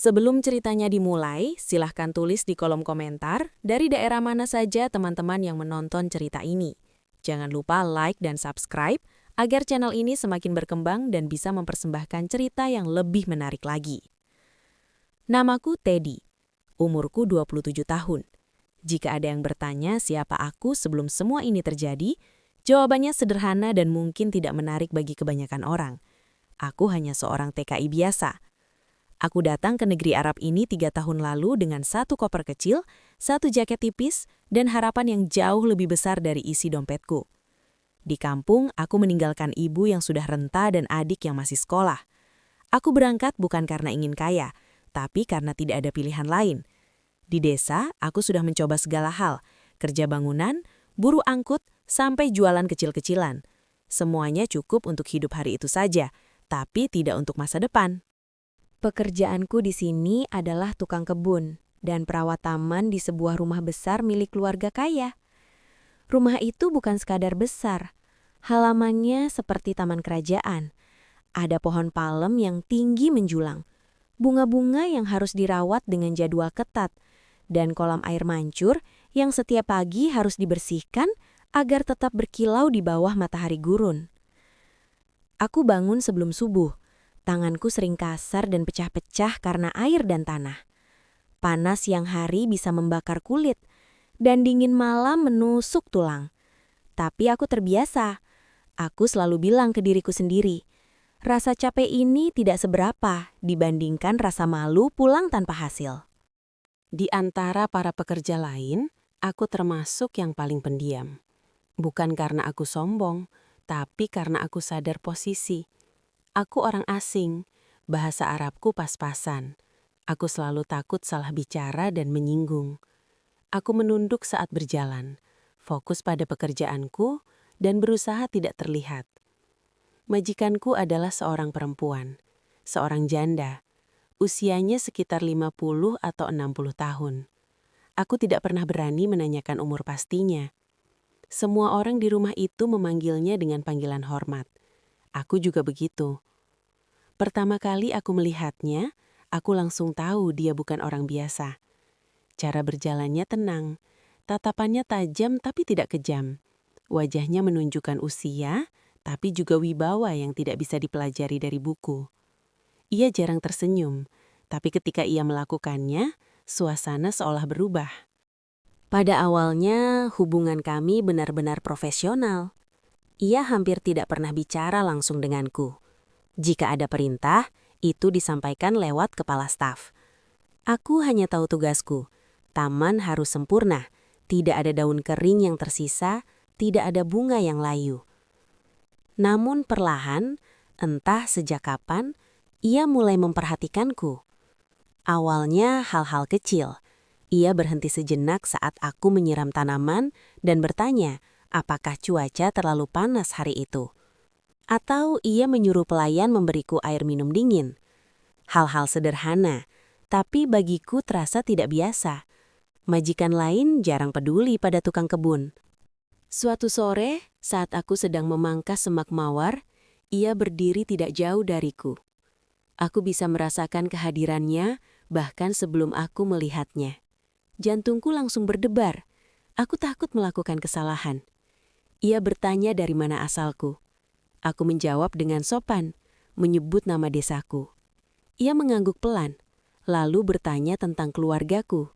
Sebelum ceritanya dimulai, silahkan tulis di kolom komentar dari daerah mana saja teman-teman yang menonton cerita ini. Jangan lupa like dan subscribe agar channel ini semakin berkembang dan bisa mempersembahkan cerita yang lebih menarik lagi. Namaku Teddy, umurku 27 tahun. Jika ada yang bertanya siapa aku sebelum semua ini terjadi, jawabannya sederhana dan mungkin tidak menarik bagi kebanyakan orang. Aku hanya seorang TKI biasa. Aku datang ke negeri Arab ini 3 tahun lalu dengan satu koper kecil, satu jaket tipis, dan harapan yang jauh lebih besar dari isi dompetku. Di kampung, aku meninggalkan ibu yang sudah renta dan adik yang masih sekolah. Aku berangkat bukan karena ingin kaya, tapi karena tidak ada pilihan lain. Di desa, aku sudah mencoba segala hal, kerja bangunan, buruh angkut, sampai jualan kecil-kecilan. Semuanya cukup untuk hidup hari itu saja, tapi tidak untuk masa depan. Pekerjaanku di sini adalah tukang kebun dan perawat taman di sebuah rumah besar milik keluarga kaya. Rumah itu bukan sekadar besar. Halamannya seperti taman kerajaan. Ada pohon palem yang tinggi menjulang, bunga-bunga yang harus dirawat dengan jadwal ketat, dan kolam air mancur yang setiap pagi harus dibersihkan agar tetap berkilau di bawah matahari gurun. Aku bangun sebelum subuh. Tanganku sering kasar dan pecah-pecah karena air dan tanah. Panas siang hari bisa membakar kulit, dan dingin malam menusuk tulang. Tapi aku terbiasa. Aku selalu bilang ke diriku sendiri, rasa capek ini tidak seberapa dibandingkan rasa malu pulang tanpa hasil. Di antara para pekerja lain, aku termasuk yang paling pendiam. Bukan karena aku sombong, tapi karena aku sadar posisi. Aku orang asing, bahasa Arabku pas-pasan. Aku selalu takut salah bicara dan menyinggung. Aku menunduk saat berjalan, fokus pada pekerjaanku, dan berusaha tidak terlihat. Majikanku adalah seorang perempuan, seorang janda. Usianya sekitar 50 atau 60 tahun. Aku tidak pernah berani menanyakan umur pastinya. Semua orang di rumah itu memanggilnya dengan panggilan hormat. Aku juga begitu. Pertama kali aku melihatnya, aku langsung tahu dia bukan orang biasa. Cara berjalannya tenang, tatapannya tajam tapi tidak kejam. Wajahnya menunjukkan usia, tapi juga wibawa yang tidak bisa dipelajari dari buku. Ia jarang tersenyum, tapi ketika ia melakukannya, suasana seolah berubah. Pada awalnya, hubungan kami benar-benar profesional. Ia hampir tidak pernah bicara langsung denganku. Jika ada perintah, itu disampaikan lewat kepala staf. Aku hanya tahu tugasku. Taman harus sempurna, tidak ada daun kering yang tersisa, tidak ada bunga yang layu. Namun perlahan, entah sejak kapan, ia mulai memperhatikanku. Awalnya hal-hal kecil. Ia berhenti sejenak saat aku menyiram tanaman dan bertanya, apakah cuaca terlalu panas hari itu. Atau ia menyuruh pelayan memberiku air minum dingin. Hal-hal sederhana, tapi bagiku terasa tidak biasa. Majikan lain jarang peduli pada tukang kebun. Suatu sore, saat aku sedang memangkas semak mawar, ia berdiri tidak jauh dariku. Aku bisa merasakan kehadirannya, bahkan sebelum aku melihatnya. Jantungku langsung berdebar. Aku takut melakukan kesalahan. Ia bertanya dari mana asalku. Aku menjawab dengan sopan, menyebut nama desaku. Ia mengangguk pelan, lalu bertanya tentang keluargaku,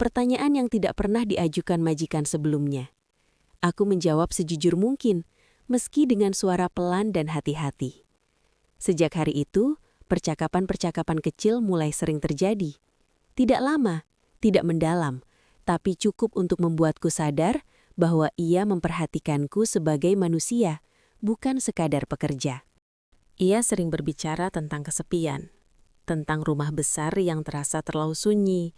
pertanyaan yang tidak pernah diajukan majikan sebelumnya. Aku menjawab sejujur mungkin, meski dengan suara pelan dan hati-hati. Sejak hari itu, percakapan-percakapan kecil mulai sering terjadi. Tidak lama, tidak mendalam, tapi cukup untuk membuatku sadar bahwa ia memperhatikanku sebagai manusia, bukan sekadar pekerja. Ia sering berbicara tentang kesepian, tentang rumah besar yang terasa terlalu sunyi,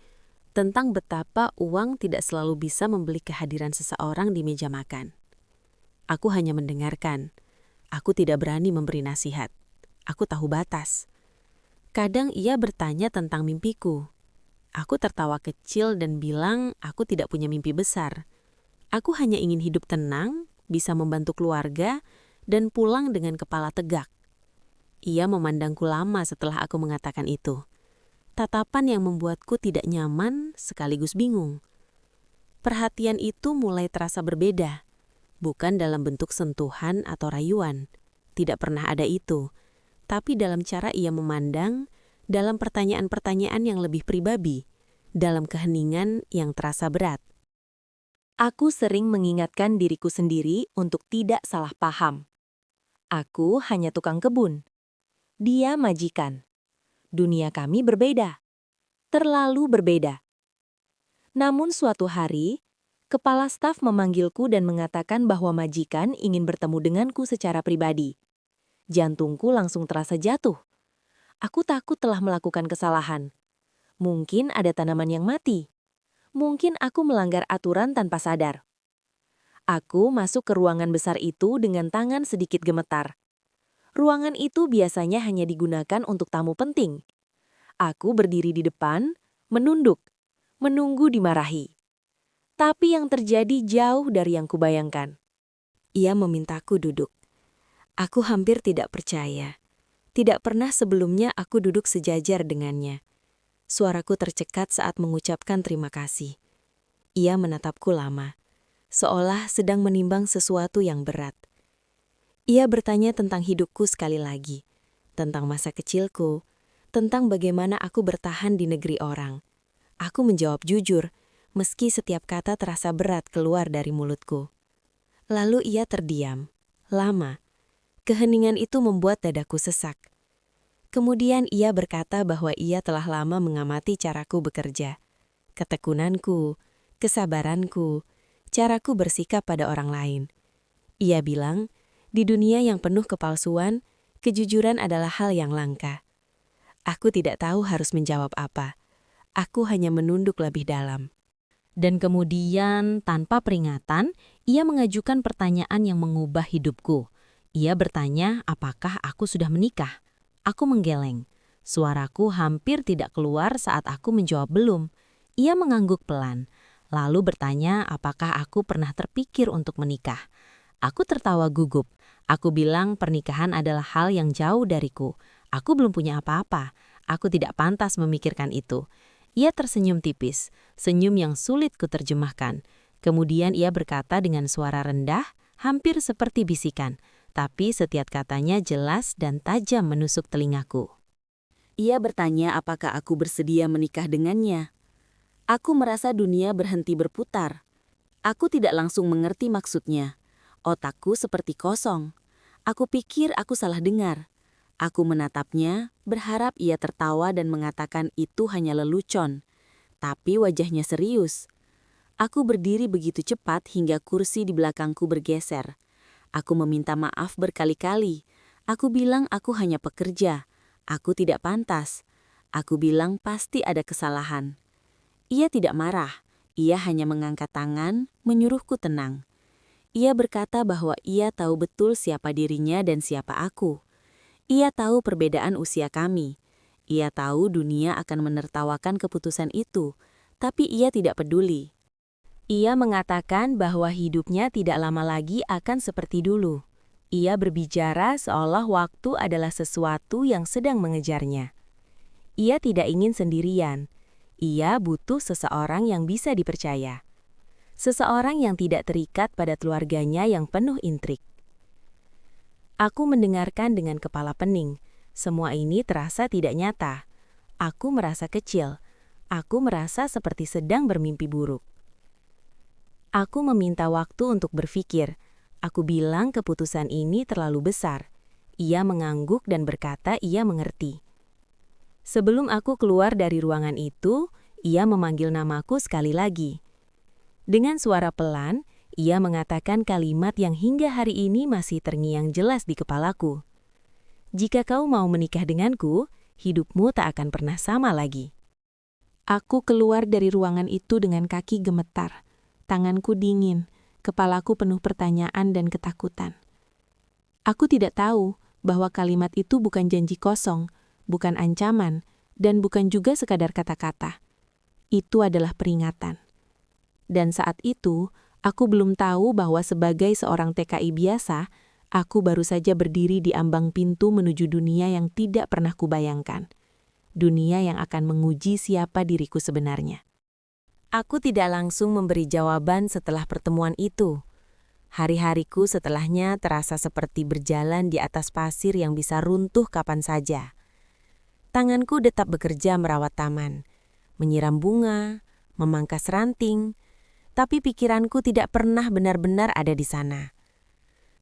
tentang betapa uang tidak selalu bisa membeli kehadiran seseorang di meja makan. Aku hanya mendengarkan. Aku tidak berani memberi nasihat. Aku tahu batas. Kadang ia bertanya tentang mimpiku. Aku tertawa kecil dan bilang aku tidak punya mimpi besar. Aku hanya ingin hidup tenang, bisa membantu keluarga, dan pulang dengan kepala tegak. Ia memandangku lama setelah aku mengatakan itu. Tatapan yang membuatku tidak nyaman sekaligus bingung. Perhatian itu mulai terasa berbeda, bukan dalam bentuk sentuhan atau rayuan. Tidak pernah ada itu, tapi dalam cara ia memandang, dalam pertanyaan-pertanyaan yang lebih pribadi, dalam keheningan yang terasa berat. Aku sering mengingatkan diriku sendiri untuk tidak salah paham. Aku hanya tukang kebun. Dia majikan. Dunia kami berbeda. Terlalu berbeda. Namun suatu hari, kepala staf memanggilku dan mengatakan bahwa majikan ingin bertemu denganku secara pribadi. Jantungku langsung terasa jatuh. Aku takut telah melakukan kesalahan. Mungkin ada tanaman yang mati. Mungkin aku melanggar aturan tanpa sadar. Aku masuk ke ruangan besar itu dengan tangan sedikit gemetar. Ruangan itu biasanya hanya digunakan untuk tamu penting. Aku berdiri di depan, menunduk, menunggu dimarahi. Tapi yang terjadi jauh dari yang kubayangkan. Ia memintaku duduk. Aku hampir tidak percaya. Tidak pernah sebelumnya aku duduk sejajar dengannya. Suaraku tercekat saat mengucapkan terima kasih. Ia menatapku lama, seolah sedang menimbang sesuatu yang berat. Ia bertanya tentang hidupku sekali lagi, tentang masa kecilku, tentang bagaimana aku bertahan di negeri orang. Aku menjawab jujur, meski setiap kata terasa berat keluar dari mulutku. Lalu ia terdiam, lama. Keheningan itu membuat dadaku sesak. Kemudian ia berkata bahwa ia telah lama mengamati caraku bekerja, ketekunanku, kesabaranku, caraku bersikap pada orang lain. Ia bilang, di dunia yang penuh kepalsuan, kejujuran adalah hal yang langka. Aku tidak tahu harus menjawab apa. Aku hanya menunduk lebih dalam. Dan kemudian, tanpa peringatan, ia mengajukan pertanyaan yang mengubah hidupku. Ia bertanya apakah aku sudah menikah. Aku menggeleng. Suaraku hampir tidak keluar saat aku menjawab belum. Ia mengangguk pelan, lalu bertanya apakah aku pernah terpikir untuk menikah. Aku tertawa gugup. Aku bilang pernikahan adalah hal yang jauh dariku. Aku belum punya apa-apa. Aku tidak pantas memikirkan itu. Ia tersenyum tipis, senyum yang sulit kuterjemahkan. Kemudian ia berkata dengan suara rendah, hampir seperti bisikan. Tapi setiap katanya jelas dan tajam menusuk telingaku. Ia bertanya apakah aku bersedia menikah dengannya. Aku merasa dunia berhenti berputar. Aku tidak langsung mengerti maksudnya. Otakku seperti kosong. Aku pikir aku salah dengar. Aku menatapnya, berharap ia tertawa dan mengatakan itu hanya lelucon. Tapi wajahnya serius. Aku berdiri begitu cepat hingga kursi di belakangku bergeser. Aku meminta maaf berkali-kali. Aku bilang aku hanya pekerja. Aku tidak pantas. Aku bilang pasti ada kesalahan. Ia tidak marah. Ia hanya mengangkat tangan, menyuruhku tenang. Ia berkata bahwa ia tahu betul siapa dirinya dan siapa aku. Ia tahu perbedaan usia kami. Ia tahu dunia akan menertawakan keputusan itu, tapi ia tidak peduli. Ia mengatakan bahwa hidupnya tidak lama lagi akan seperti dulu. Ia berbicara seolah waktu adalah sesuatu yang sedang mengejarnya. Ia tidak ingin sendirian. Ia butuh seseorang yang bisa dipercaya. Seseorang yang tidak terikat pada keluarganya yang penuh intrik. Aku mendengarkan dengan kepala pening. Semua ini terasa tidak nyata. Aku merasa kecil. Aku merasa seperti sedang bermimpi buruk. Aku meminta waktu untuk berpikir. Aku bilang keputusan ini terlalu besar. Ia mengangguk dan berkata ia mengerti. Sebelum aku keluar dari ruangan itu, ia memanggil namaku sekali lagi. Dengan suara pelan, ia mengatakan kalimat yang hingga hari ini masih terngiang jelas di kepalaku. Jika kau mau menikah denganku, hidupmu tak akan pernah sama lagi. Aku keluar dari ruangan itu dengan kaki gemetar. Tanganku dingin, kepalaku penuh pertanyaan dan ketakutan. Aku tidak tahu bahwa kalimat itu bukan janji kosong, bukan ancaman, dan bukan juga sekadar kata-kata. Itu adalah peringatan. Dan saat itu, aku belum tahu bahwa sebagai seorang TKI biasa, aku baru saja berdiri di ambang pintu menuju dunia yang tidak pernah kubayangkan. dunia yang akan menguji siapa diriku sebenarnya. Aku tidak langsung memberi jawaban setelah pertemuan itu. Hari-hariku setelahnya terasa seperti berjalan di atas pasir yang bisa runtuh kapan saja. Tanganku tetap bekerja merawat taman, menyiram bunga, memangkas ranting, tapi pikiranku tidak pernah benar-benar ada di sana.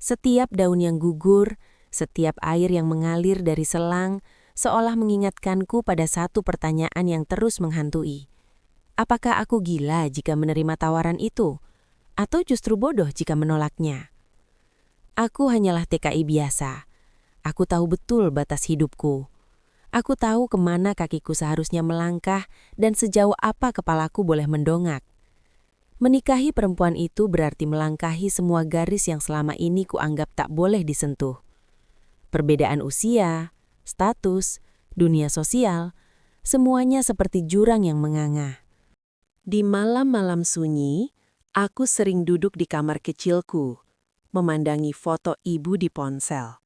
Setiap daun yang gugur, setiap air yang mengalir dari selang, seolah mengingatkanku pada satu pertanyaan yang terus menghantui. Apakah aku gila jika menerima tawaran itu? Atau justru bodoh jika menolaknya? Aku hanyalah TKI biasa. Aku tahu betul batas hidupku. Aku tahu kemana kakiku seharusnya melangkah dan sejauh apa kepalaku boleh mendongak. Menikahi perempuan itu berarti melangkahi semua garis yang selama ini kuanggap tak boleh disentuh. Perbedaan usia, status, dunia sosial, semuanya seperti jurang yang menganga. Di malam-malam sunyi, aku sering duduk di kamar kecilku, memandangi foto ibu di ponsel.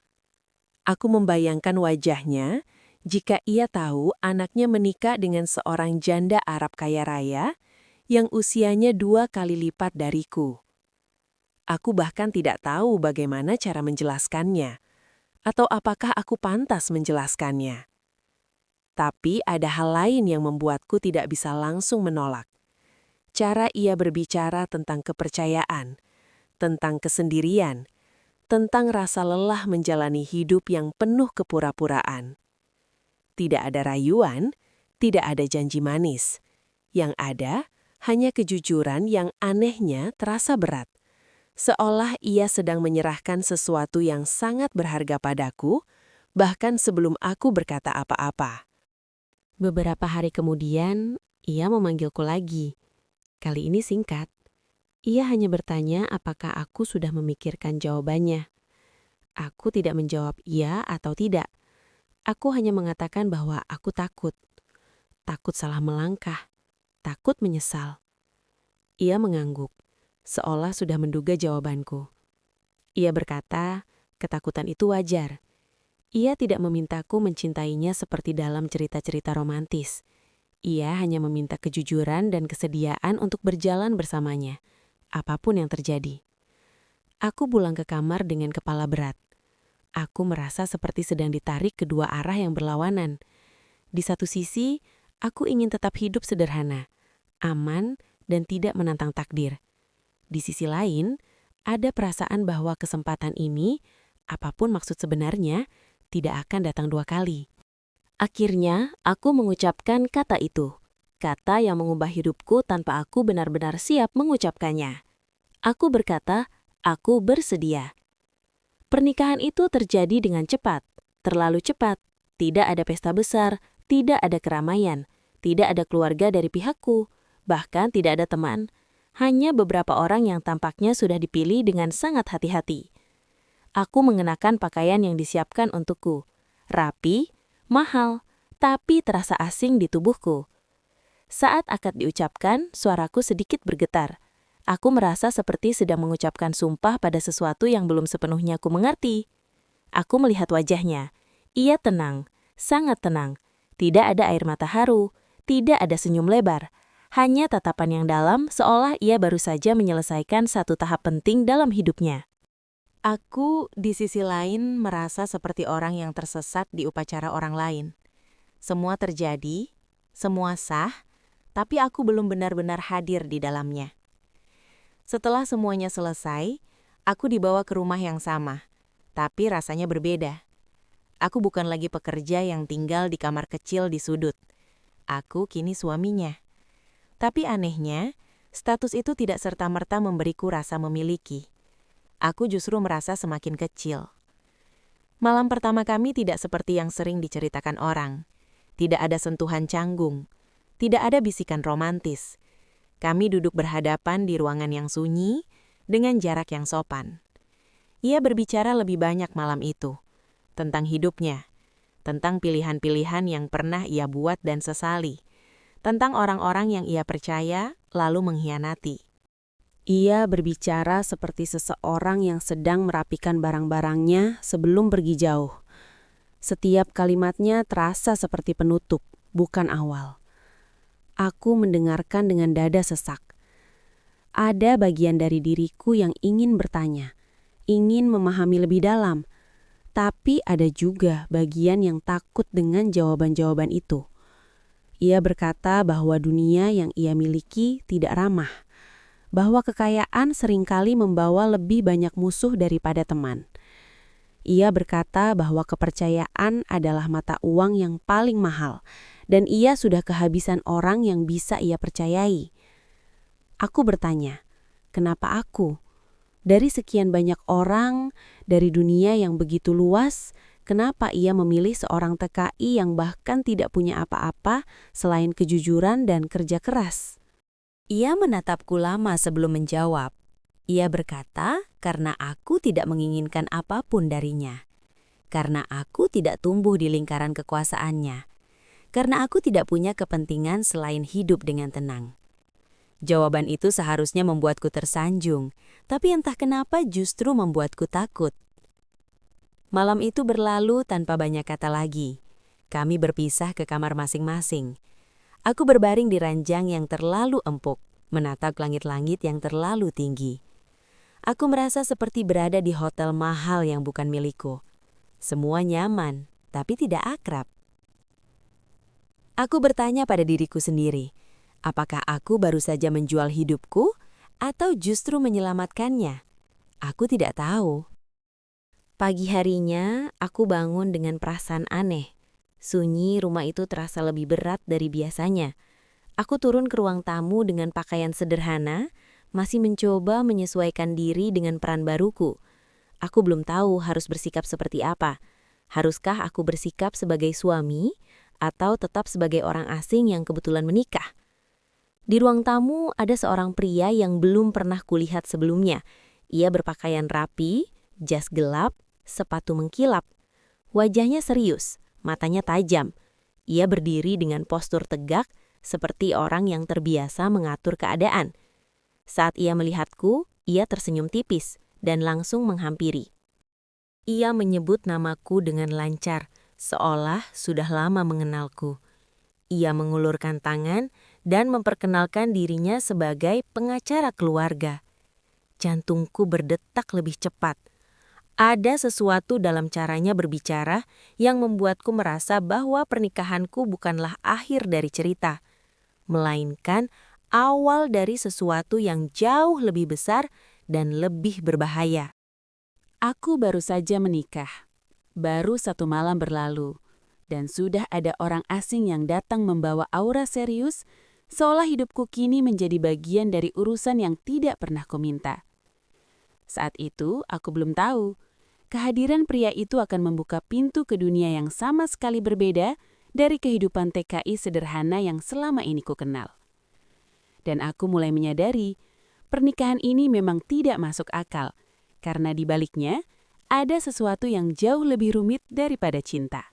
Aku membayangkan wajahnya jika ia tahu anaknya menikah dengan seorang janda Arab kaya raya yang usianya 2 kali lipat dariku. Aku bahkan tidak tahu bagaimana cara menjelaskannya, atau apakah aku pantas menjelaskannya. Tapi ada hal lain yang membuatku tidak bisa langsung menolak. Cara ia berbicara tentang kepercayaan, tentang kesendirian, tentang rasa lelah menjalani hidup yang penuh kepura-puraan. Tidak ada rayuan, tidak ada janji manis. Yang ada hanya kejujuran yang anehnya terasa berat. Seolah ia sedang menyerahkan sesuatu yang sangat berharga padaku, bahkan sebelum aku berkata apa-apa. Beberapa hari kemudian, ia memanggilku lagi. Kali ini singkat. Ia hanya bertanya apakah aku sudah memikirkan jawabannya. Aku tidak menjawab iya atau tidak. Aku hanya mengatakan bahwa aku takut. Takut salah melangkah. Takut menyesal. Ia mengangguk, seolah sudah menduga jawabanku. Ia berkata, ketakutan itu wajar. Ia tidak memintaku mencintainya seperti dalam cerita-cerita romantis. Ia hanya meminta kejujuran dan kesediaan untuk berjalan bersamanya, apapun yang terjadi. Aku pulang ke kamar dengan kepala berat. Aku merasa seperti sedang ditarik ke dua arah yang berlawanan. Di satu sisi, aku ingin tetap hidup sederhana, aman, dan tidak menantang takdir. Di sisi lain, ada perasaan bahwa kesempatan ini, apapun maksud sebenarnya, tidak akan datang 2 kali. Akhirnya, aku mengucapkan kata itu. Kata yang mengubah hidupku tanpa aku benar-benar siap mengucapkannya. Aku berkata, aku bersedia. Pernikahan itu terjadi dengan cepat, terlalu cepat. Tidak ada pesta besar, tidak ada keramaian, tidak ada keluarga dari pihakku, bahkan tidak ada teman. Hanya beberapa orang yang tampaknya sudah dipilih dengan sangat hati-hati. Aku mengenakan pakaian yang disiapkan untukku. Rapi, mahal, tapi terasa asing di tubuhku. Saat akad diucapkan, suaraku sedikit bergetar. Aku merasa seperti sedang mengucapkan sumpah pada sesuatu yang belum sepenuhnya aku mengerti. Aku melihat wajahnya. Ia tenang, sangat tenang. Tidak ada air mata haru, tidak ada senyum lebar. Hanya tatapan yang dalam seolah ia baru saja menyelesaikan satu tahap penting dalam hidupnya. Aku di sisi lain merasa seperti orang yang tersesat di upacara orang lain. Semua terjadi, semua sah, tapi aku belum benar-benar hadir di dalamnya. Setelah semuanya selesai, aku dibawa ke rumah yang sama, tapi rasanya berbeda. Aku bukan lagi pekerja yang tinggal di kamar kecil di sudut. Aku kini suaminya. Tapi anehnya, status itu tidak serta-merta memberiku rasa memiliki. Aku justru merasa semakin kecil. Malam pertama kami tidak seperti yang sering diceritakan orang. Tidak ada sentuhan canggung. Tidak ada bisikan romantis. Kami duduk berhadapan di ruangan yang sunyi, dengan jarak yang sopan. Ia berbicara lebih banyak malam itu, tentang hidupnya, tentang pilihan-pilihan yang pernah ia buat dan sesali, tentang orang-orang yang ia percaya lalu mengkhianati. Ia berbicara seperti seseorang yang sedang merapikan barang-barangnya sebelum pergi jauh. Setiap kalimatnya terasa seperti penutup, bukan awal. Aku mendengarkan dengan dada sesak. Ada bagian dari diriku yang ingin bertanya, ingin memahami lebih dalam, tapi ada juga bagian yang takut dengan jawaban-jawaban itu. Ia berkata bahwa dunia yang ia miliki tidak ramah, bahwa kekayaan seringkali membawa lebih banyak musuh daripada teman. Ia berkata bahwa kepercayaan adalah mata uang yang paling mahal, dan ia sudah kehabisan orang yang bisa ia percayai. Aku bertanya, kenapa aku? Dari sekian banyak orang, dari dunia yang begitu luas, kenapa ia memilih seorang TKI yang bahkan tidak punya apa-apa selain kejujuran dan kerja keras? Ia menatapku lama sebelum menjawab. Ia berkata, karena aku tidak menginginkan apapun darinya. Karena aku tidak tumbuh di lingkaran kekuasaannya. Karena aku tidak punya kepentingan selain hidup dengan tenang. Jawaban itu seharusnya membuatku tersanjung, tapi entah kenapa justru membuatku takut. Malam itu berlalu tanpa banyak kata lagi. Kami berpisah ke kamar masing-masing. Aku berbaring di ranjang yang terlalu empuk, menatap langit-langit yang terlalu tinggi. Aku merasa seperti berada di hotel mahal yang bukan milikku. Semua nyaman, tapi tidak akrab. Aku bertanya pada diriku sendiri, apakah aku baru saja menjual hidupku atau justru menyelamatkannya? Aku tidak tahu. Pagi harinya, aku bangun dengan perasaan aneh. Sunyi rumah itu terasa lebih berat dari biasanya. Aku turun ke ruang tamu dengan pakaian sederhana, masih mencoba menyesuaikan diri dengan peran baruku. Aku belum tahu harus bersikap seperti apa. Haruskah aku bersikap sebagai suami atau tetap sebagai orang asing yang kebetulan menikah? Di ruang tamu ada seorang pria yang belum pernah kulihat sebelumnya. Ia berpakaian rapi, jas gelap, sepatu mengkilap. Wajahnya serius, matanya tajam. Ia berdiri dengan postur tegak seperti orang yang terbiasa mengatur keadaan. Saat ia melihatku, ia tersenyum tipis dan langsung menghampiri. Ia menyebut namaku dengan lancar, seolah sudah lama mengenalku. Ia mengulurkan tangan dan memperkenalkan dirinya sebagai pengacara keluarga. Jantungku berdetak lebih cepat. Ada sesuatu dalam caranya berbicara yang membuatku merasa bahwa pernikahanku bukanlah akhir dari cerita, melainkan awal dari sesuatu yang jauh lebih besar dan lebih berbahaya. Aku baru saja menikah. Baru 1 malam berlalu. Dan sudah ada orang asing yang datang membawa aura serius, seolah hidupku kini menjadi bagian dari urusan yang tidak pernah kuminta. Saat itu, aku belum tahu. Kehadiran pria itu akan membuka pintu ke dunia yang sama sekali berbeda dari kehidupan TKI sederhana yang selama ini kukenal. Dan aku mulai menyadari, pernikahan ini memang tidak masuk akal, karena di baliknya ada sesuatu yang jauh lebih rumit daripada cinta.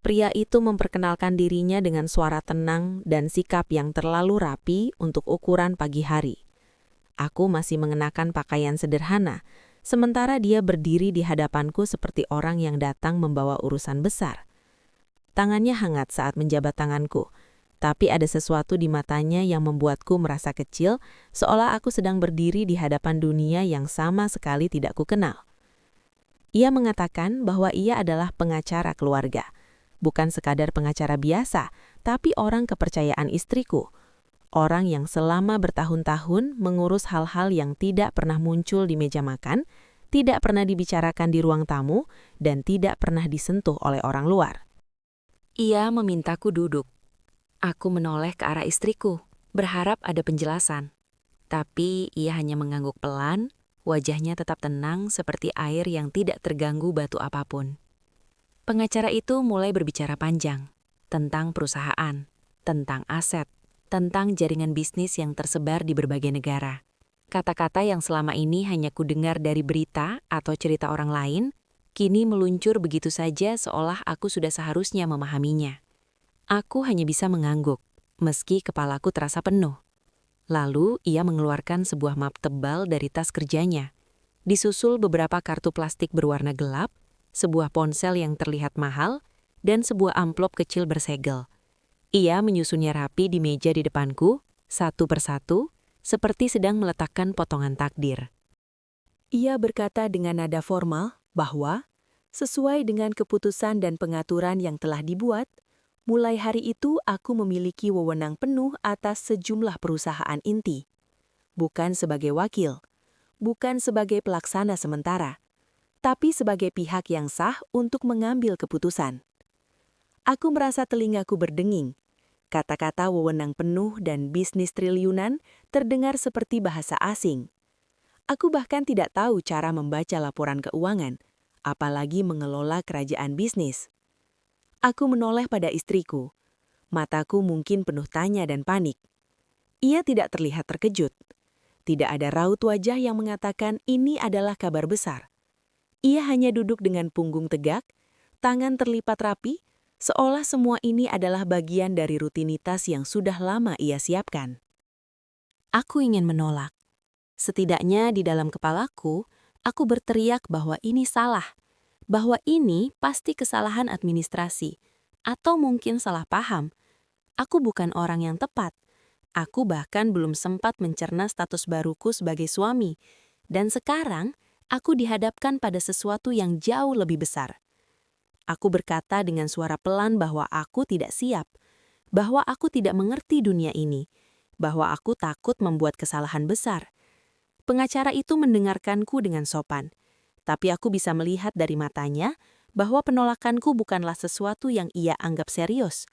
Pria itu memperkenalkan dirinya dengan suara tenang dan sikap yang terlalu rapi untuk ukuran pagi hari. Aku masih mengenakan pakaian sederhana, sementara dia berdiri di hadapanku seperti orang yang datang membawa urusan besar. Tangannya hangat saat menjabat tanganku, tapi ada sesuatu di matanya yang membuatku merasa kecil, seolah aku sedang berdiri di hadapan dunia yang sama sekali tidak kukenal. Ia mengatakan bahwa ia adalah pengacara keluarga, bukan sekadar pengacara biasa, tapi orang kepercayaan istriku. Orang yang selama bertahun-tahun mengurus hal-hal yang tidak pernah muncul di meja makan, tidak pernah dibicarakan di ruang tamu, dan tidak pernah disentuh oleh orang luar. Ia memintaku duduk. Aku menoleh ke arah istriku, berharap ada penjelasan. Tapi ia hanya mengangguk pelan, wajahnya tetap tenang seperti air yang tidak terganggu batu apapun. Pengacara itu mulai berbicara panjang, tentang perusahaan, tentang aset, tentang jaringan bisnis yang tersebar di berbagai negara. Kata-kata yang selama ini hanya kudengar dari berita atau cerita orang lain, kini meluncur begitu saja seolah aku sudah seharusnya memahaminya. Aku hanya bisa mengangguk, meski kepalaku terasa penuh. Lalu ia mengeluarkan sebuah map tebal dari tas kerjanya. Disusul beberapa kartu plastik berwarna gelap, sebuah ponsel yang terlihat mahal, dan sebuah amplop kecil bersegel. Ia menyusunnya rapi di meja di depanku, satu persatu, seperti sedang meletakkan potongan takdir. Ia berkata dengan nada formal bahwa, sesuai dengan keputusan dan pengaturan yang telah dibuat, mulai hari itu aku memiliki wewenang penuh atas sejumlah perusahaan inti. Bukan sebagai wakil, bukan sebagai pelaksana sementara, tapi sebagai pihak yang sah untuk mengambil keputusan. Aku merasa telingaku berdenging. Kata-kata wewenang penuh dan bisnis triliunan terdengar seperti bahasa asing. Aku bahkan tidak tahu cara membaca laporan keuangan, apalagi mengelola kerajaan bisnis. Aku menoleh pada istriku. Mataku mungkin penuh tanya dan panik. Ia tidak terlihat terkejut. Tidak ada raut wajah yang mengatakan ini adalah kabar besar. Ia hanya duduk dengan punggung tegak, tangan terlipat rapi, seolah semua ini adalah bagian dari rutinitas yang sudah lama ia siapkan. Aku ingin menolak. Setidaknya di dalam kepalaku, aku berteriak bahwa ini salah, bahwa ini pasti kesalahan administrasi, atau mungkin salah paham. Aku bukan orang yang tepat. Aku bahkan belum sempat mencerna status baruku sebagai suami, dan sekarang aku dihadapkan pada sesuatu yang jauh lebih besar. Aku berkata dengan suara pelan bahwa aku tidak siap, bahwa aku tidak mengerti dunia ini, bahwa aku takut membuat kesalahan besar. Pengacara itu mendengarkanku dengan sopan, tapi aku bisa melihat dari matanya bahwa penolakanku bukanlah sesuatu yang ia anggap serius.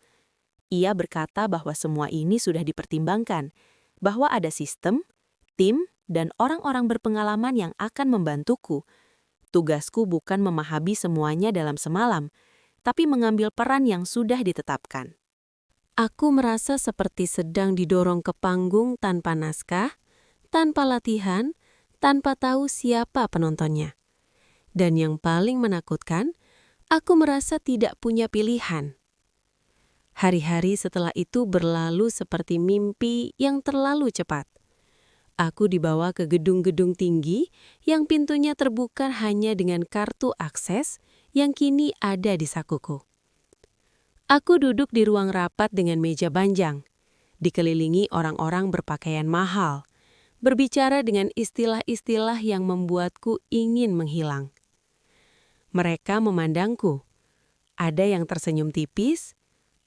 Ia berkata bahwa semua ini sudah dipertimbangkan, bahwa ada sistem, tim, dan orang-orang berpengalaman yang akan membantuku. Tugasku bukan memahami semuanya dalam semalam, tapi mengambil peran yang sudah ditetapkan. Aku merasa seperti sedang didorong ke panggung tanpa naskah, tanpa latihan, tanpa tahu siapa penontonnya. Dan yang paling menakutkan, aku merasa tidak punya pilihan. Hari-hari setelah itu berlalu seperti mimpi yang terlalu cepat. Aku dibawa ke gedung-gedung tinggi yang pintunya terbuka hanya dengan kartu akses yang kini ada di sakuku. Aku duduk di ruang rapat dengan meja panjang, dikelilingi orang-orang berpakaian mahal, berbicara dengan istilah-istilah yang membuatku ingin menghilang. Mereka memandangku. Ada yang tersenyum tipis,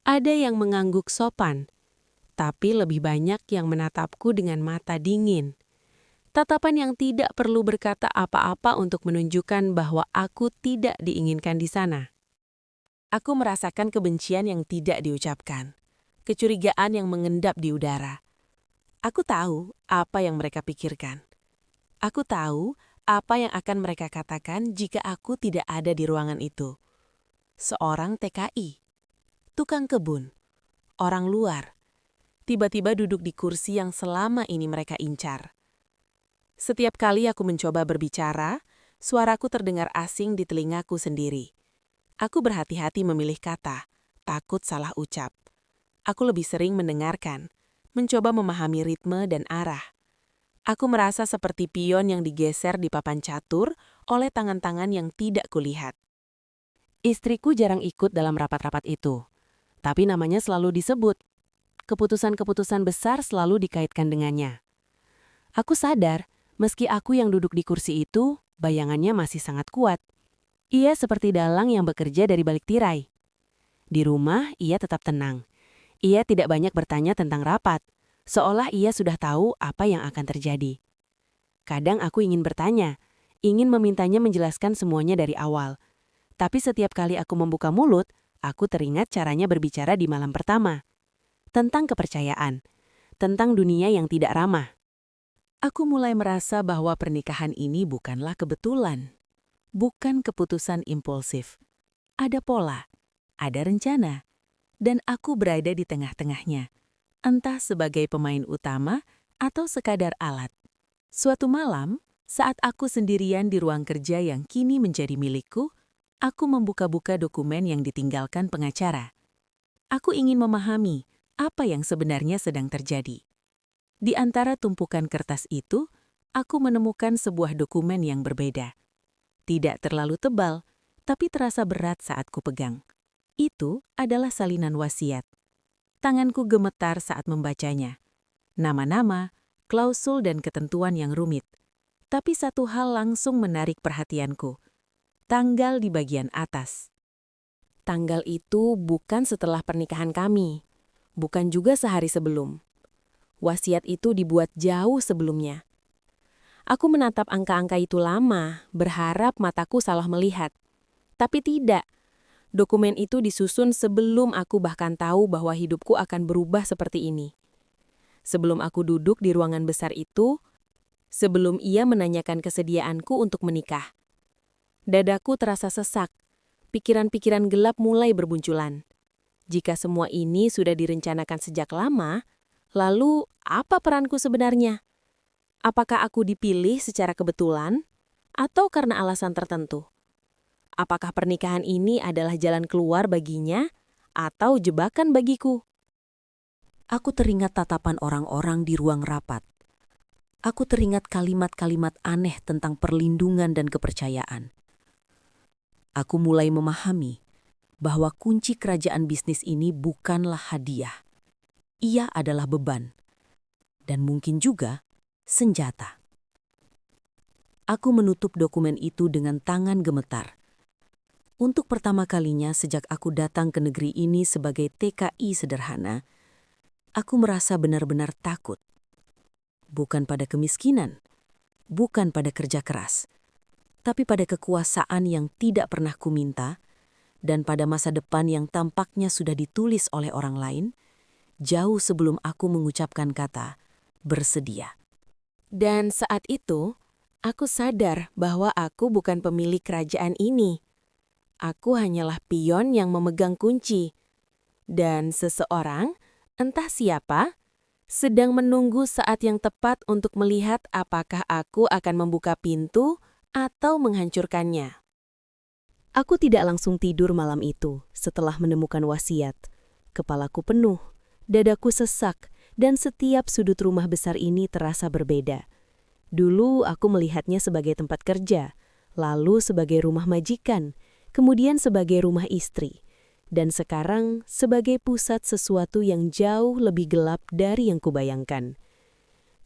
ada yang mengangguk sopan, tapi lebih banyak yang menatapku dengan mata dingin. Tatapan yang tidak perlu berkata apa-apa untuk menunjukkan bahwa aku tidak diinginkan di sana. Aku merasakan kebencian yang tidak diucapkan, kecurigaan yang mengendap di udara. Aku tahu apa yang mereka pikirkan. Aku tahu apa yang akan mereka katakan jika aku tidak ada di ruangan itu. Seorang TKI, tukang kebun, orang luar, tiba-tiba duduk di kursi yang selama ini mereka incar. Setiap kali aku mencoba berbicara, suaraku terdengar asing di telingaku sendiri. Aku berhati-hati memilih kata, takut salah ucap. Aku lebih sering mendengarkan, mencoba memahami ritme dan arah. Aku merasa seperti pion yang digeser di papan catur oleh tangan-tangan yang tidak kulihat. Istriku jarang ikut dalam rapat-rapat itu, tapi namanya selalu disebut. Keputusan-keputusan besar selalu dikaitkan dengannya. Aku sadar, meski aku yang duduk di kursi itu, bayangannya masih sangat kuat. Ia seperti dalang yang bekerja dari balik tirai. Di rumah, ia tetap tenang. Ia tidak banyak bertanya tentang rapat, seolah ia sudah tahu apa yang akan terjadi. Kadang aku ingin bertanya, ingin memintanya menjelaskan semuanya dari awal. Tapi setiap kali aku membuka mulut, aku teringat caranya berbicara di malam pertama. Tentang kepercayaan, tentang dunia yang tidak ramah. Aku mulai merasa bahwa pernikahan ini bukanlah kebetulan. Bukan keputusan impulsif. Ada pola, ada rencana, dan aku berada di tengah-tengahnya. Entah sebagai pemain utama atau sekadar alat. Suatu malam, saat aku sendirian di ruang kerja yang kini menjadi milikku, aku membuka-buka dokumen yang ditinggalkan pengacara. Aku ingin memahami apa yang sebenarnya sedang terjadi. Di antara tumpukan kertas itu, aku menemukan sebuah dokumen yang berbeda. Tidak terlalu tebal, tapi terasa berat saat kupegang. Itu adalah salinan wasiat. Tanganku gemetar saat membacanya. Nama-nama, klausul dan ketentuan yang rumit. Tapi satu hal langsung menarik perhatianku. Tanggal di bagian atas. Tanggal itu bukan setelah pernikahan kami. Bukan juga sehari sebelum. Wasiat itu dibuat jauh sebelumnya. Aku menatap angka-angka itu lama, berharap mataku salah melihat. Tapi tidak. Dokumen itu disusun sebelum aku bahkan tahu bahwa hidupku akan berubah seperti ini. Sebelum aku duduk di ruangan besar itu, sebelum ia menanyakan kesediaanku untuk menikah. Dadaku terasa sesak, pikiran-pikiran gelap mulai berbunculan. Jika semua ini sudah direncanakan sejak lama, lalu apa peranku sebenarnya? Apakah aku dipilih secara kebetulan, atau karena alasan tertentu? Apakah pernikahan ini adalah jalan keluar baginya, atau jebakan bagiku? Aku teringat tatapan orang-orang di ruang rapat. Aku teringat kalimat-kalimat aneh tentang perlindungan dan kepercayaan. Aku mulai memahami bahwa kunci kerajaan bisnis ini bukanlah hadiah. Ia adalah beban. Dan mungkin juga senjata. Aku menutup dokumen itu dengan tangan gemetar. Untuk pertama kalinya sejak aku datang ke negeri ini sebagai TKI sederhana, aku merasa benar-benar takut. Bukan pada kemiskinan, bukan pada kerja keras, tapi pada kekuasaan yang tidak pernah kuminta, dan pada masa depan yang tampaknya sudah ditulis oleh orang lain, jauh sebelum aku mengucapkan kata bersedia. Dan saat itu, aku sadar bahwa aku bukan pemilik kerajaan ini. Aku hanyalah pion yang memegang kunci. Dan seseorang, entah siapa, sedang menunggu saat yang tepat untuk melihat apakah aku akan membuka pintu atau menghancurkannya. Aku tidak langsung tidur malam itu setelah menemukan wasiat. Kepalaku penuh, dadaku sesak, dan setiap sudut rumah besar ini terasa berbeda. Dulu aku melihatnya sebagai tempat kerja, lalu sebagai rumah majikan, kemudian sebagai rumah istri, dan sekarang sebagai pusat sesuatu yang jauh lebih gelap dari yang kubayangkan.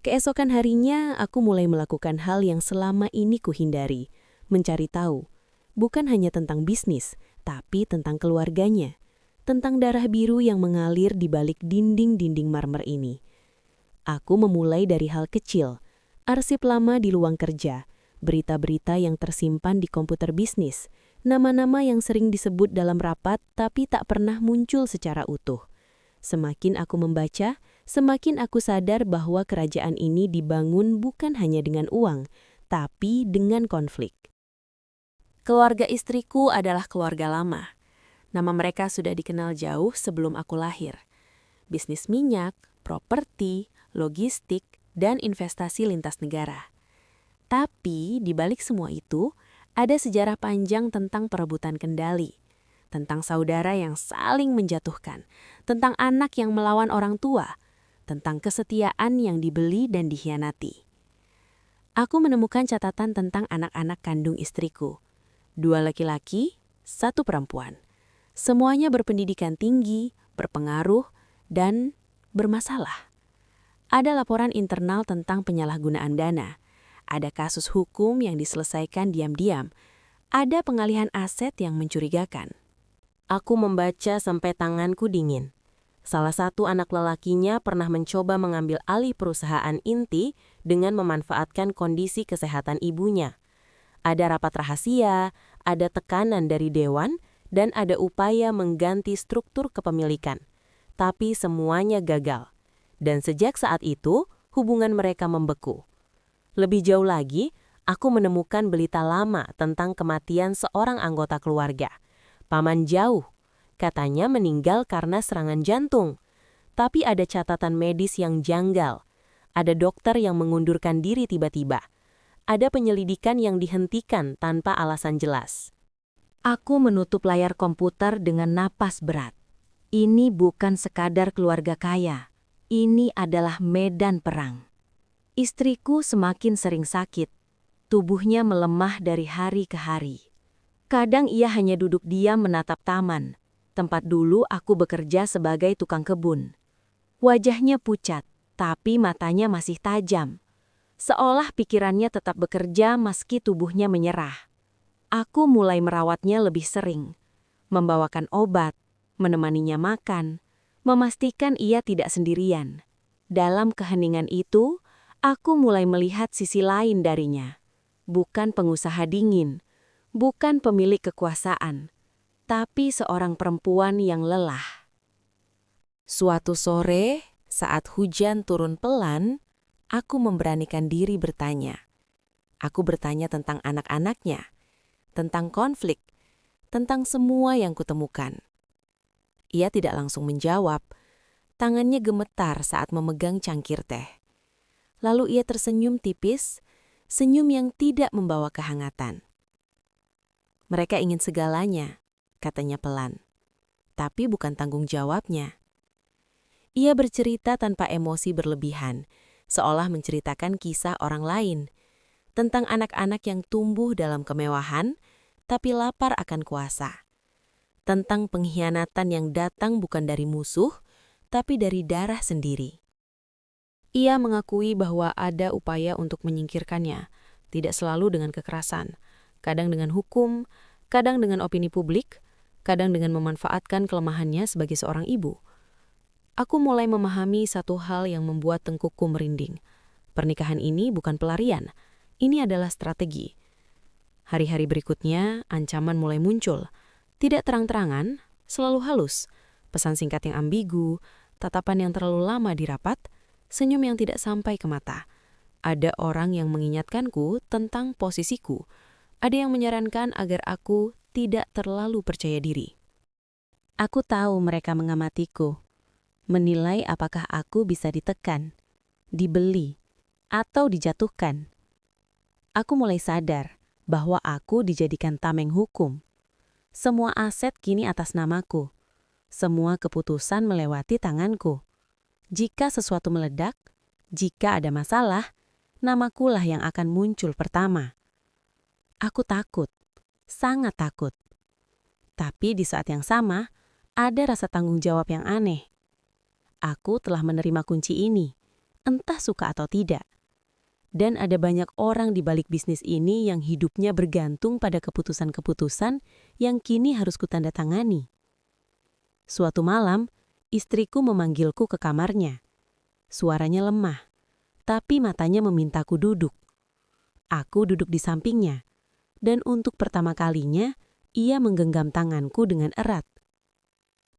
Keesokan harinya, aku mulai melakukan hal yang selama ini kuhindari, mencari tahu, bukan hanya tentang bisnis, tapi tentang keluarganya, tentang darah biru yang mengalir di balik dinding-dinding marmer ini. Aku memulai dari hal kecil, arsip lama di luang kerja, berita-berita yang tersimpan di komputer bisnis, nama-nama yang sering disebut dalam rapat tapi tak pernah muncul secara utuh. Semakin aku membaca, semakin aku sadar bahwa kerajaan ini dibangun bukan hanya dengan uang, tapi dengan konflik. Keluarga istriku adalah keluarga lama. Nama mereka sudah dikenal jauh sebelum aku lahir. Bisnis minyak, properti, logistik, dan investasi lintas negara. Tapi di balik semua itu, ada sejarah panjang tentang perebutan kendali, tentang saudara yang saling menjatuhkan, tentang anak yang melawan orang tua, tentang kesetiaan yang dibeli dan dikhianati. Aku menemukan catatan tentang anak-anak kandung istriku. 2 laki-laki, 1 perempuan. Semuanya berpendidikan tinggi, berpengaruh, dan bermasalah. Ada laporan internal tentang penyalahgunaan dana. Ada kasus hukum yang diselesaikan diam-diam. Ada pengalihan aset yang mencurigakan. Aku membaca sampai tanganku dingin. Salah satu anak lelakinya pernah mencoba mengambil alih perusahaan inti dengan memanfaatkan kondisi kesehatan ibunya. Ada rapat rahasia, ada tekanan dari dewan, dan ada upaya mengganti struktur kepemilikan. Tapi semuanya gagal. Dan sejak saat itu, hubungan mereka membeku. Lebih jauh lagi, aku menemukan berita lama tentang kematian seorang anggota keluarga. Paman jauh, katanya meninggal karena serangan jantung. Tapi ada catatan medis yang janggal. Ada dokter yang mengundurkan diri tiba-tiba. Ada penyelidikan yang dihentikan tanpa alasan jelas. Aku menutup layar komputer dengan napas berat. Ini bukan sekadar keluarga kaya. Ini adalah medan perang. Istriku semakin sering sakit. Tubuhnya melemah dari hari ke hari. Kadang ia hanya duduk diam menatap taman. tempat dulu aku bekerja sebagai tukang kebun. Wajahnya pucat, tapi matanya masih tajam. Seolah pikirannya tetap bekerja meski tubuhnya menyerah. Aku mulai merawatnya lebih sering, membawakan obat, menemaninya makan, memastikan ia tidak sendirian. Dalam keheningan itu, aku mulai melihat sisi lain darinya. Bukan pengusaha dingin, bukan pemilik kekuasaan, tapi seorang perempuan yang lelah. Suatu sore, saat hujan turun pelan, aku memberanikan diri bertanya. Aku bertanya tentang anak-anaknya, tentang konflik, tentang semua yang kutemukan. Ia tidak langsung menjawab. Tangannya gemetar saat memegang cangkir teh. Lalu ia tersenyum tipis, senyum yang tidak membawa kehangatan. Mereka ingin segalanya, katanya pelan. Tapi bukan tanggung jawabnya. Ia bercerita tanpa emosi berlebihan, seolah menceritakan kisah orang lain, tentang anak-anak yang tumbuh dalam kemewahan, tapi lapar akan kuasa. Tentang pengkhianatan yang datang bukan dari musuh, tapi dari darah sendiri. Ia mengakui bahwa ada upaya untuk menyingkirkannya, tidak selalu dengan kekerasan, kadang dengan hukum, kadang dengan opini publik, kadang dengan memanfaatkan kelemahannya sebagai seorang ibu. Aku mulai memahami satu hal yang membuat tengkukku merinding. Pernikahan ini bukan pelarian, ini adalah strategi. Hari-hari berikutnya, ancaman mulai muncul. Tidak terang-terangan, selalu halus. Pesan singkat yang ambigu, tatapan yang terlalu lama di rapat, senyum yang tidak sampai ke mata. Ada orang yang mengingatkanku tentang posisiku. Ada yang menyarankan agar aku tidak terlalu percaya diri. Aku tahu mereka mengamatiku, menilai apakah aku bisa ditekan, dibeli, atau dijatuhkan. Aku mulai sadar bahwa aku dijadikan tameng hukum. Semua aset kini atas namaku. Semua keputusan melewati tanganku. Jika sesuatu meledak, jika ada masalah, namakulah yang akan muncul pertama. Aku takut, sangat takut. Tapi di saat yang sama, ada rasa tanggung jawab yang aneh. Aku telah menerima kunci ini, entah suka atau tidak. Dan ada banyak orang di balik bisnis ini yang hidupnya bergantung pada keputusan-keputusan yang kini harus kutandatangani. Suatu malam, istriku memanggilku ke kamarnya. Suaranya lemah, tapi matanya memintaku duduk. Aku duduk di sampingnya, dan untuk pertama kalinya, ia menggenggam tanganku dengan erat.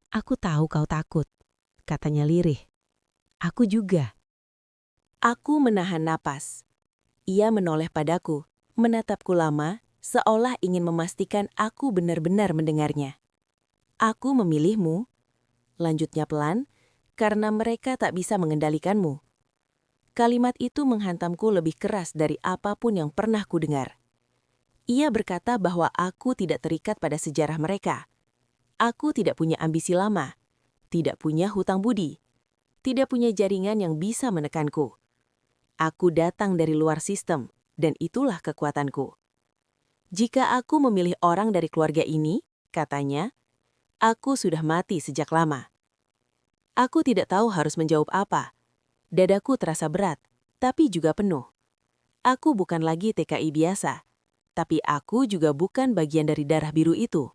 "Aku tahu kau takut," katanya lirih. "Aku juga." Aku menahan napas. Ia menoleh padaku, menatapku lama, seolah ingin memastikan aku benar-benar mendengarnya. "Aku memilihmu," lanjutnya pelan, "karena mereka tak bisa mengendalikanmu." Kalimat itu menghantamku lebih keras dari apapun yang pernah kudengar. Ia berkata bahwa aku tidak terikat pada sejarah mereka. Aku tidak punya ambisi lama, tidak punya hutang budi, tidak punya jaringan yang bisa menekanku. Aku datang dari luar sistem, dan itulah kekuatanku. Jika aku memilih orang dari keluarga ini, katanya, aku sudah mati sejak lama. Aku tidak tahu harus menjawab apa. Dadaku terasa berat, tapi juga penuh. Aku bukan lagi TKI biasa, tapi aku juga bukan bagian dari darah biru itu.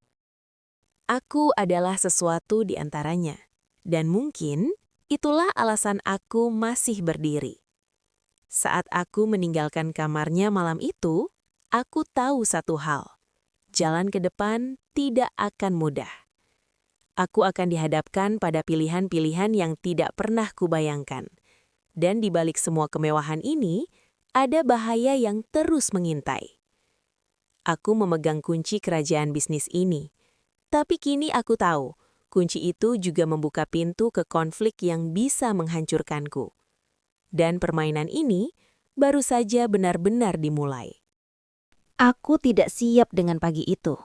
Aku adalah sesuatu di antaranya, dan mungkin itulah alasan aku masih berdiri. Saat aku meninggalkan kamarnya malam itu, aku tahu satu hal. Jalan ke depan tidak akan mudah. Aku akan dihadapkan pada pilihan-pilihan yang tidak pernah kubayangkan. Dan di balik semua kemewahan ini, ada bahaya yang terus mengintai. Aku memegang kunci kerajaan bisnis ini. Tapi kini aku tahu, kunci itu juga membuka pintu ke konflik yang bisa menghancurkanku. Dan permainan ini baru saja benar-benar dimulai. Aku tidak siap dengan pagi itu.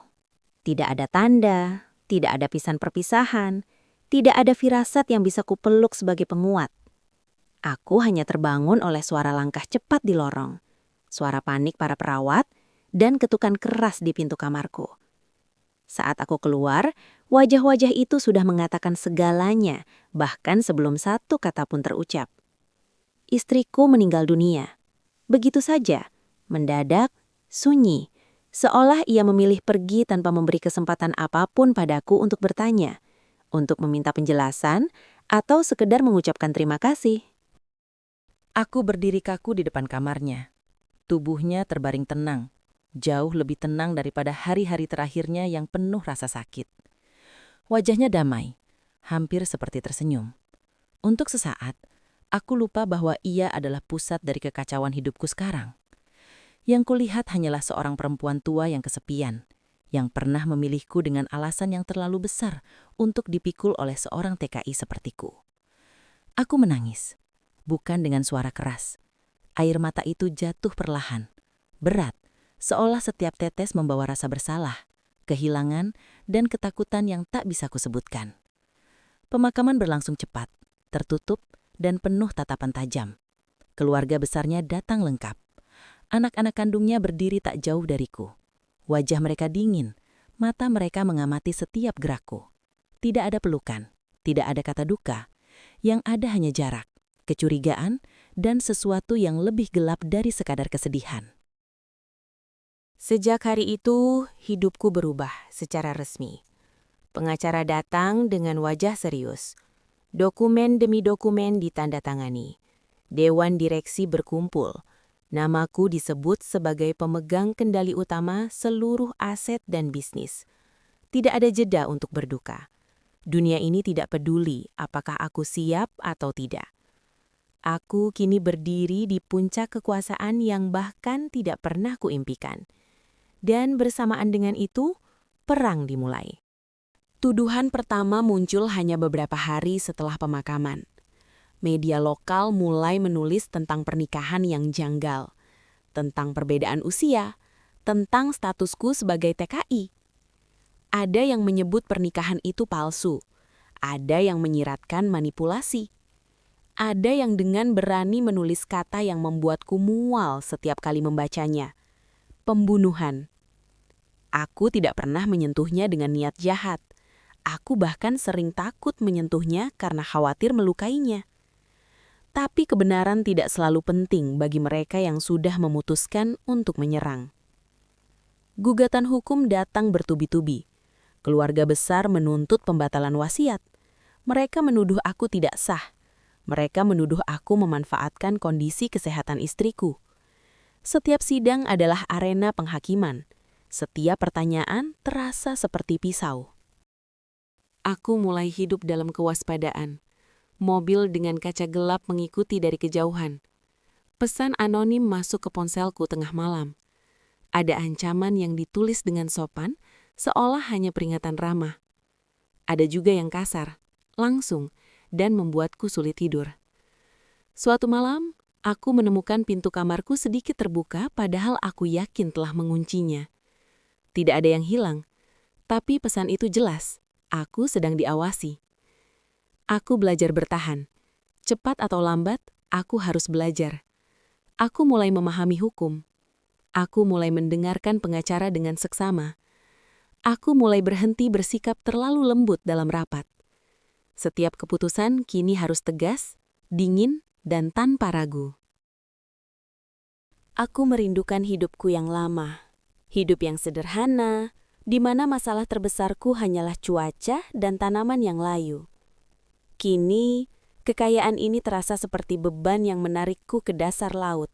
Tidak ada tanda, tidak ada pisan-perpisahan, tidak ada firasat yang bisa kupeluk sebagai penguat. Aku hanya terbangun oleh suara langkah cepat di lorong, suara panik para perawat, dan ketukan keras di pintu kamarku. Saat aku keluar, wajah-wajah itu sudah mengatakan segalanya, bahkan sebelum satu kata pun terucap. Istriku meninggal dunia. Begitu saja, mendadak, sunyi, seolah ia memilih pergi tanpa memberi kesempatan apapun padaku untuk bertanya, untuk meminta penjelasan, atau sekedar mengucapkan terima kasih. Aku berdiri kaku di depan kamarnya. Tubuhnya terbaring tenang, jauh lebih tenang daripada hari-hari terakhirnya yang penuh rasa sakit. Wajahnya damai, hampir seperti tersenyum. Untuk sesaat, aku lupa bahwa ia adalah pusat dari kekacauan hidupku sekarang. Yang kulihat hanyalah seorang perempuan tua yang kesepian, yang pernah memilihku dengan alasan yang terlalu besar untuk dipikul oleh seorang TKI sepertiku. Aku menangis, bukan dengan suara keras. Air mata itu jatuh perlahan, berat, seolah setiap tetes membawa rasa bersalah, kehilangan, dan ketakutan yang tak bisa kusebutkan. Pemakaman berlangsung cepat, tertutup, dan penuh tatapan tajam. Keluarga besarnya datang lengkap. Anak-anak kandungnya berdiri tak jauh dariku. Wajah mereka dingin, mata mereka mengamati setiap gerakku. Tidak ada pelukan, tidak ada kata duka. Yang ada hanya jarak, kecurigaan, dan sesuatu yang lebih gelap dari sekadar kesedihan. Sejak hari itu, hidupku berubah secara resmi. Pengacara datang dengan wajah serius. Dokumen demi dokumen ditandatangani. Dewan direksi berkumpul. Namaku disebut sebagai pemegang kendali utama seluruh aset dan bisnis. Tidak ada jeda untuk berduka. Dunia ini tidak peduli apakah aku siap atau tidak. Aku kini berdiri di puncak kekuasaan yang bahkan tidak pernah kuimpikan. Dan bersamaan dengan itu, perang dimulai. Tuduhan pertama muncul hanya beberapa hari setelah pemakaman. Media lokal mulai menulis tentang pernikahan yang janggal, tentang perbedaan usia, tentang statusku sebagai TKI. Ada yang menyebut pernikahan itu palsu, ada yang menyiratkan manipulasi. Ada yang dengan berani menulis kata yang membuatku mual setiap kali membacanya. Pembunuhan. Aku tidak pernah menyentuhnya dengan niat jahat. Aku bahkan sering takut menyentuhnya karena khawatir melukainya. Tapi kebenaran tidak selalu penting bagi mereka yang sudah memutuskan untuk menyerang. Gugatan hukum datang bertubi-tubi. Keluarga besar menuntut pembatalan wasiat. Mereka menuduh aku tidak sah. Mereka menuduh aku memanfaatkan kondisi kesehatan istriku. Setiap sidang adalah arena penghakiman. Setiap pertanyaan terasa seperti pisau. Aku mulai hidup dalam kewaspadaan. Mobil dengan kaca gelap mengikuti dari kejauhan. Pesan anonim masuk ke ponselku tengah malam. Ada ancaman yang ditulis dengan sopan, seolah hanya peringatan ramah. Ada juga yang kasar, langsung, dan membuatku sulit tidur. Suatu malam, aku menemukan pintu kamarku sedikit terbuka padahal aku yakin telah menguncinya. Tidak ada yang hilang, tapi pesan itu jelas, aku sedang diawasi. Aku belajar bertahan. Cepat atau lambat, aku harus belajar. Aku mulai memahami hukum. Aku mulai mendengarkan pengacara dengan seksama. Aku mulai berhenti bersikap terlalu lembut dalam rapat. Setiap keputusan kini harus tegas, dingin, dan tanpa ragu. Aku merindukan hidupku yang lama. Hidup yang sederhana, di mana masalah terbesarku hanyalah cuaca dan tanaman yang layu. Kini, kekayaan ini terasa seperti beban yang menarikku ke dasar laut.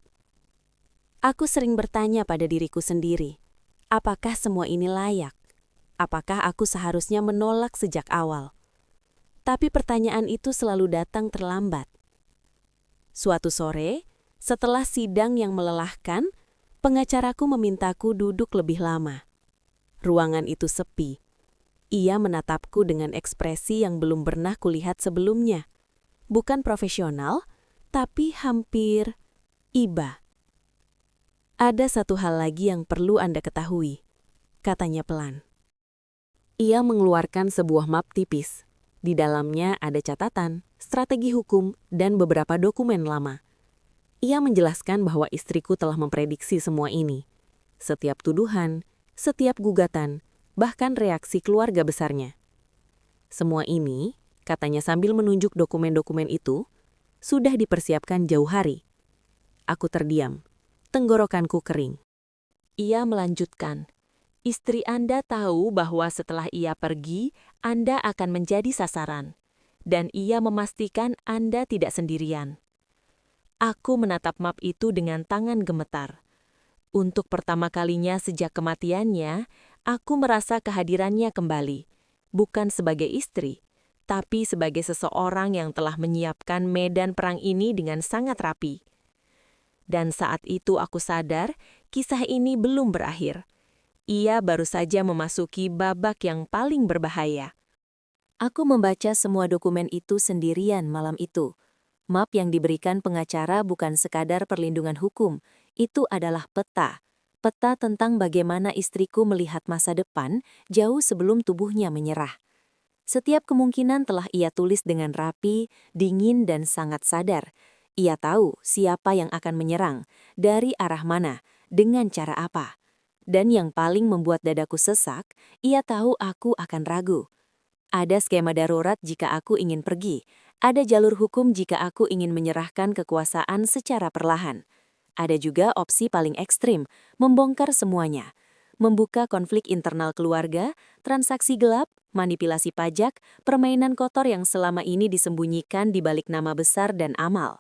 Aku sering bertanya pada diriku sendiri, apakah semua ini layak? Apakah aku seharusnya menolak sejak awal? Tapi pertanyaan itu selalu datang terlambat. Suatu sore, setelah sidang yang melelahkan, pengacaraku memintaku duduk lebih lama. Ruangan itu sepi. Ia menatapku dengan ekspresi yang belum pernah kulihat sebelumnya. Bukan profesional, tapi hampir iba. Ada satu hal lagi yang perlu Anda ketahui, katanya pelan. Ia mengeluarkan sebuah map tipis. Di dalamnya ada catatan, strategi hukum, dan beberapa dokumen lama. Ia menjelaskan bahwa istriku telah memprediksi semua ini. Setiap tuduhan, setiap gugatan, bahkan reaksi keluarga besarnya. Semua ini, katanya sambil menunjuk dokumen-dokumen itu, sudah dipersiapkan jauh hari. Aku terdiam, tenggorokanku kering. Ia melanjutkan, istri Anda tahu bahwa setelah ia pergi, Anda akan menjadi sasaran. Dan ia memastikan Anda tidak sendirian. Aku menatap map itu dengan tangan gemetar. Untuk pertama kalinya sejak kematiannya, aku merasa kehadirannya kembali. Bukan sebagai istri, tapi sebagai seseorang yang telah menyiapkan medan perang ini dengan sangat rapi. Dan saat itu aku sadar, kisah ini belum berakhir. Ia baru saja memasuki babak yang paling berbahaya. Aku membaca semua dokumen itu sendirian malam itu. Map yang diberikan pengacara bukan sekadar perlindungan hukum, itu adalah peta. Peta tentang bagaimana istriku melihat masa depan jauh sebelum tubuhnya menyerah. Setiap kemungkinan telah ia tulis dengan rapi, dingin dan sangat sadar. Ia tahu siapa yang akan menyerang, dari arah mana, dengan cara apa. Dan yang paling membuat dadaku sesak, ia tahu aku akan ragu. Ada skema darurat jika aku ingin pergi. Ada jalur hukum jika aku ingin menyerahkan kekuasaan secara perlahan. Ada juga opsi paling ekstrim, membongkar semuanya. Membuka konflik internal keluarga, transaksi gelap, manipulasi pajak, permainan kotor yang selama ini disembunyikan di balik nama besar dan amal.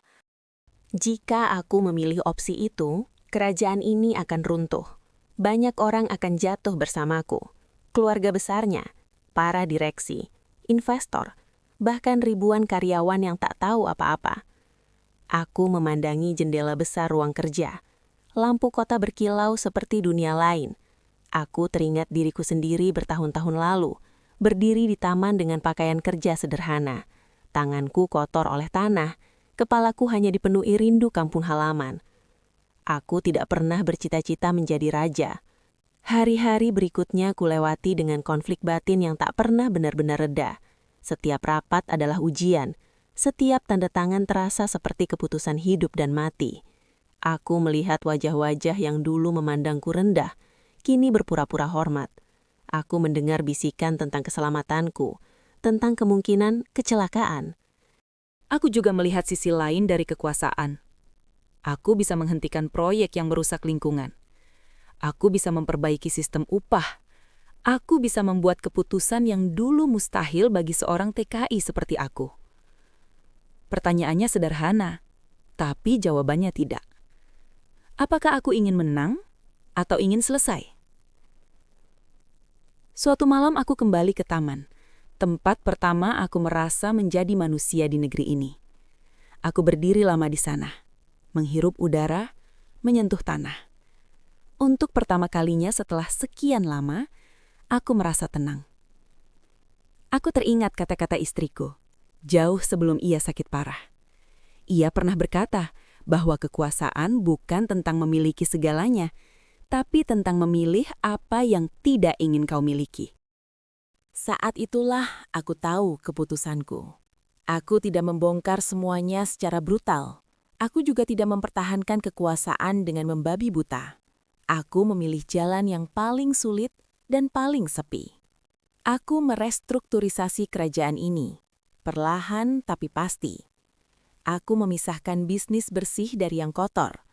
Jika aku memilih opsi itu, kerajaan ini akan runtuh. Banyak orang akan jatuh bersamaku. Keluarga besarnya, para direksi, investor, bahkan ribuan karyawan yang tak tahu apa-apa. Aku memandangi jendela besar ruang kerja. Lampu kota berkilau seperti dunia lain. Aku teringat diriku sendiri bertahun-tahun lalu, berdiri di taman dengan pakaian kerja sederhana. Tanganku kotor oleh tanah, kepalaku hanya dipenuhi rindu kampung halaman. Aku tidak pernah bercita-cita menjadi raja. Hari-hari berikutnya kulewati dengan konflik batin yang tak pernah benar-benar reda. Setiap rapat adalah ujian. Setiap tanda tangan terasa seperti keputusan hidup dan mati. Aku melihat wajah-wajah yang dulu memandangku rendah, kini berpura-pura hormat. Aku mendengar bisikan tentang keselamatanku, tentang kemungkinan kecelakaan. Aku juga melihat sisi lain dari kekuasaan. Aku bisa menghentikan proyek yang merusak lingkungan. Aku bisa memperbaiki sistem upah. Aku bisa membuat keputusan yang dulu mustahil bagi seorang TKI seperti aku. Pertanyaannya sederhana, tapi jawabannya tidak. Apakah aku ingin menang atau ingin selesai? Suatu malam aku kembali ke taman, tempat pertama aku merasa menjadi manusia di negeri ini. Aku berdiri lama di sana, menghirup udara, menyentuh tanah. Untuk pertama kalinya setelah sekian lama, aku merasa tenang. Aku teringat kata-kata istriku, jauh sebelum ia sakit parah. Ia pernah berkata bahwa kekuasaan bukan tentang memiliki segalanya, tapi tentang memilih apa yang tidak ingin kau miliki. Saat itulah aku tahu keputusanku. Aku tidak membongkar semuanya secara brutal. Aku juga tidak mempertahankan kekuasaan dengan membabi buta. Aku memilih jalan yang paling sulit dan paling sepi. Aku merestrukturisasi kerajaan ini, perlahan tapi pasti. Aku memisahkan bisnis bersih dari yang kotor.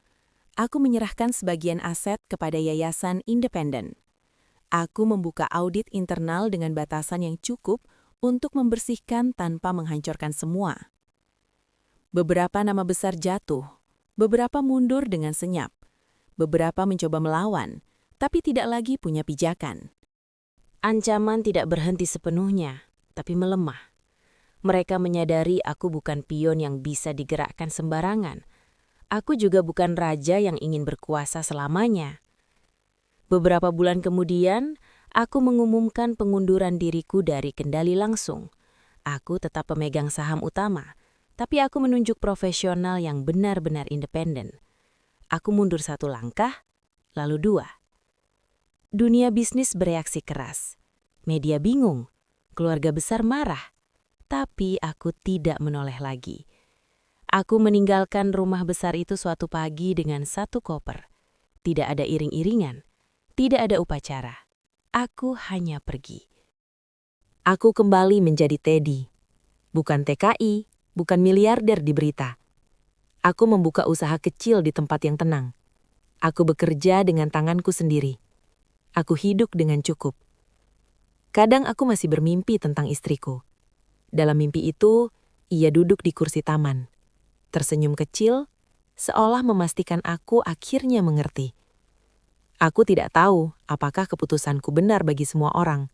Aku menyerahkan sebagian aset kepada yayasan independen. Aku membuka audit internal dengan batasan yang cukup untuk membersihkan tanpa menghancurkan semua. Beberapa nama besar jatuh, beberapa mundur dengan senyap, beberapa mencoba melawan, tapi tidak lagi punya pijakan. Ancaman tidak berhenti sepenuhnya, tapi melemah. Mereka menyadari aku bukan pion yang bisa digerakkan sembarangan. Aku juga bukan raja yang ingin berkuasa selamanya. Beberapa bulan kemudian, aku mengumumkan pengunduran diriku dari kendali langsung. Aku tetap pemegang saham utama, tapi aku menunjuk profesional yang benar-benar independen. Aku mundur satu langkah, lalu dua. Dunia bisnis bereaksi keras. Media bingung, keluarga besar marah. Tapi aku tidak menoleh lagi. Aku meninggalkan rumah besar itu suatu pagi dengan satu koper. Tidak ada iring-iringan, tidak ada upacara. aku hanya pergi. Aku kembali menjadi Teddy. Bukan TKI, bukan miliarder di berita. Aku membuka usaha kecil di tempat yang tenang. Aku bekerja dengan tanganku sendiri. Aku hidup dengan cukup. Kadang aku masih bermimpi tentang istriku. Dalam mimpi itu, ia duduk di kursi taman. Tersenyum kecil, seolah memastikan aku akhirnya mengerti. Aku tidak tahu apakah keputusanku benar bagi semua orang.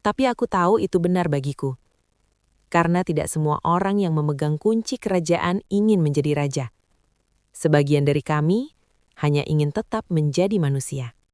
Tapi aku tahu itu benar bagiku. Karena tidak semua orang yang memegang kunci kerajaan ingin menjadi raja. Sebagian dari kami hanya ingin tetap menjadi manusia.